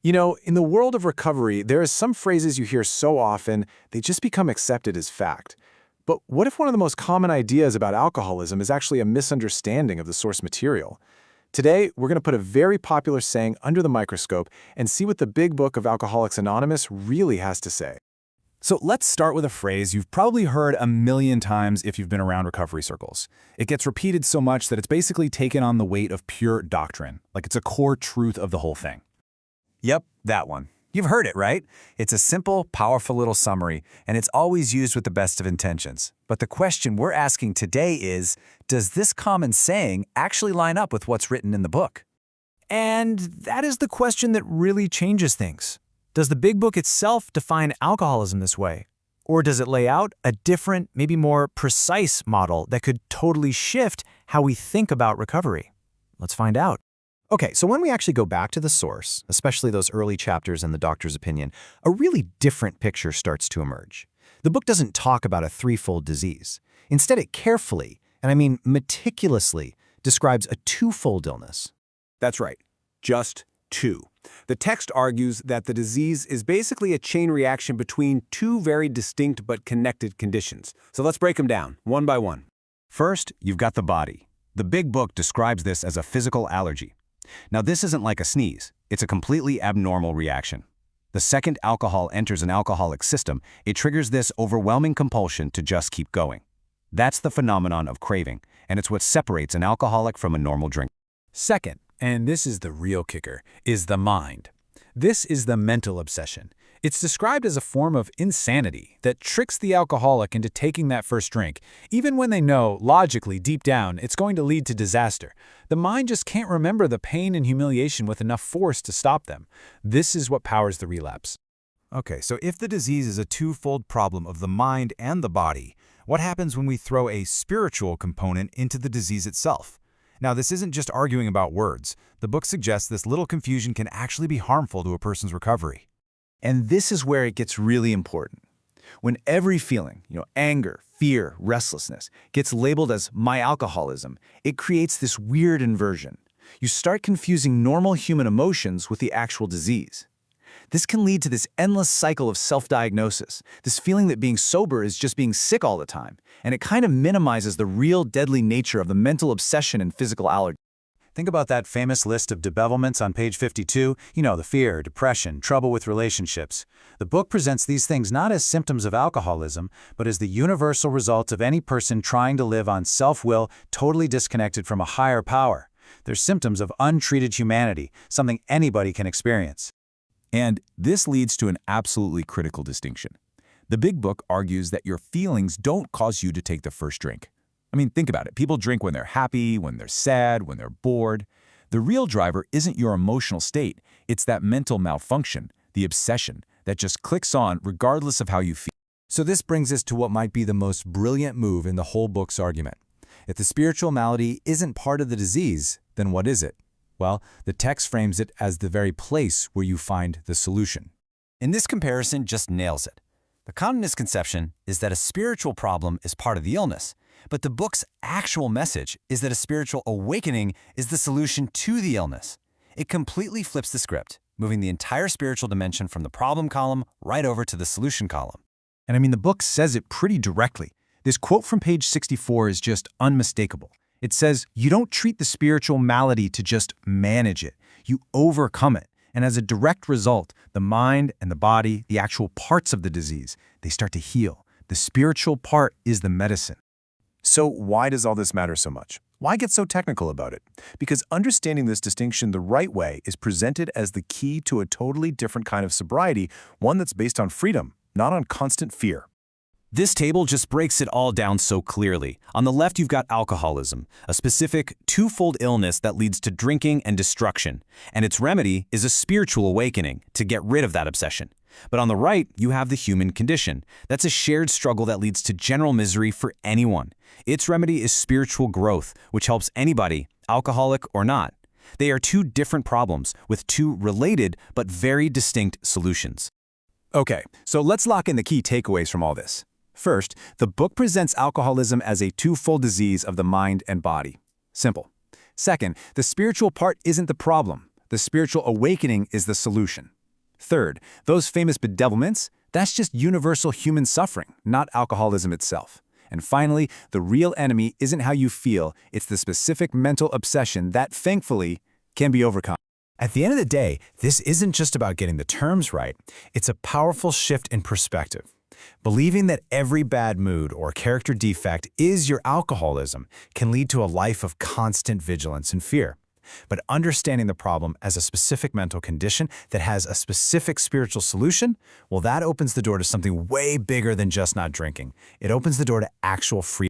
You know, in the world of recovery, there are some phrases you hear so often, they just become accepted as fact. But what if one of the most common ideas about alcoholism is actually a misunderstanding of the source material? Today, we're going to put a very popular saying under the microscope and see what the big book of Alcoholics Anonymous really has to say. So let's start with a phrase you've probably heard a million times if you've been around recovery circles. It gets repeated so much that it's basically taken on the weight of pure doctrine, like it's a core truth of the whole thing. Yep, that one. You've heard it, right? It's a simple, powerful little summary, and it's always used with the best of intentions. But the question we're asking today is, does this common saying actually line up with what's written in the book? And that is the question that really changes things. Does the big book itself define alcoholism this way? Or does it lay out a different, maybe more precise model that could totally shift how we think about recovery? Let's find out. Okay, so when we actually go back to the source, especially those early chapters in the doctor's opinion, a really different picture starts to emerge. The book doesn't talk about a threefold disease. Instead, it carefully, and I mean meticulously, describes a twofold illness. That's right, just two. The text argues that the disease is basically a chain reaction between two very distinct but connected conditions. So let's break them down, one by one. First, you've got the body. The big book describes this as a physical allergy. Now, this isn't like a sneeze. It's a completely abnormal reaction. The second alcohol enters an alcoholic system, it triggers this overwhelming compulsion to just keep going. That's the phenomenon of craving, and it's what separates an alcoholic from a normal drinker. Second, and this is the real kicker, is the mind. This is the mental obsession. It's described as a form of insanity that tricks the alcoholic into taking that first drink, even when they know, logically, deep down, it's going to lead to disaster. The mind just can't remember the pain and humiliation with enough force to stop them. This is what powers the relapse. Okay, so if the disease is a twofold problem of the mind and the body, what happens when we throw a spiritual component into the disease itself? Now, this isn't just arguing about words. The book suggests this little confusion can actually be harmful to a person's recovery. And this is where it gets really important. When every feeling, anger, fear, restlessness, gets labeled as my alcoholism, it creates this weird inversion. You start confusing normal human emotions with the actual disease. This can lead to this endless cycle of self-diagnosis, this feeling that being sober is just being sick all the time, and it kind of minimizes the real deadly nature of the mental obsession and physical allergy. Think about that famous list of debevelments on page 52, the fear, depression, trouble with relationships. The book presents these things not as symptoms of alcoholism, but as the universal result of any person trying to live on self-will, totally disconnected from a higher power. They're symptoms of untreated humanity, something anybody can experience. And this leads to an absolutely critical distinction. The big book argues that your feelings don't cause you to take the first drink. I mean, think about it. People drink when they're happy, when they're sad, when they're bored. The real driver isn't your emotional state. It's that mental malfunction, the obsession, that just clicks on regardless of how you feel. So this brings us to what might be the most brilliant move in the whole book's argument. If the spiritual malady isn't part of the disease, then what is it? Well, the text frames it as the very place where you find the solution. And this comparison just nails it. The common misconception is that a spiritual problem is part of the illness, but the book's actual message is that a spiritual awakening is the solution to the illness. It completely flips the script, moving the entire spiritual dimension from the problem column right over to the solution column. And I mean, the book says it pretty directly. This quote from page 64 is just unmistakable. It says, you don't treat the spiritual malady to just manage it. You overcome it. And as a direct result, the mind and the body, the actual parts of the disease, they start to heal. The spiritual part is the medicine. So why does all this matter so much? Why get so technical about it? Because understanding this distinction the right way is presented as the key to a totally different kind of sobriety, one that's based on freedom, not on constant fear. This table just breaks it all down so clearly. On the left, you've got alcoholism, a specific twofold illness that leads to drinking and destruction. And its remedy is a spiritual awakening to get rid of that obsession. But on the right, you have the human condition. That's a shared struggle that leads to general misery for anyone. Its remedy is spiritual growth, which helps anybody, alcoholic or not. They are two different problems with two related but very distinct solutions. Okay, so let's lock in the key takeaways from all this. First, the book presents alcoholism as a twofold disease of the mind and body. Simple. Second, the spiritual part isn't the problem. The spiritual awakening is the solution. Third, those famous bedevilments, that's just universal human suffering, not alcoholism itself. And finally, the real enemy isn't how you feel, it's the specific mental obsession that, thankfully, can be overcome. At the end of the day, this isn't just about getting the terms right. It's a powerful shift in perspective. Believing that every bad mood or character defect is your alcoholism can lead to a life of constant vigilance and fear. But understanding the problem as a specific mental condition that has a specific spiritual solution, well, that opens the door to something way bigger than just not drinking. It opens the door to actual freedom.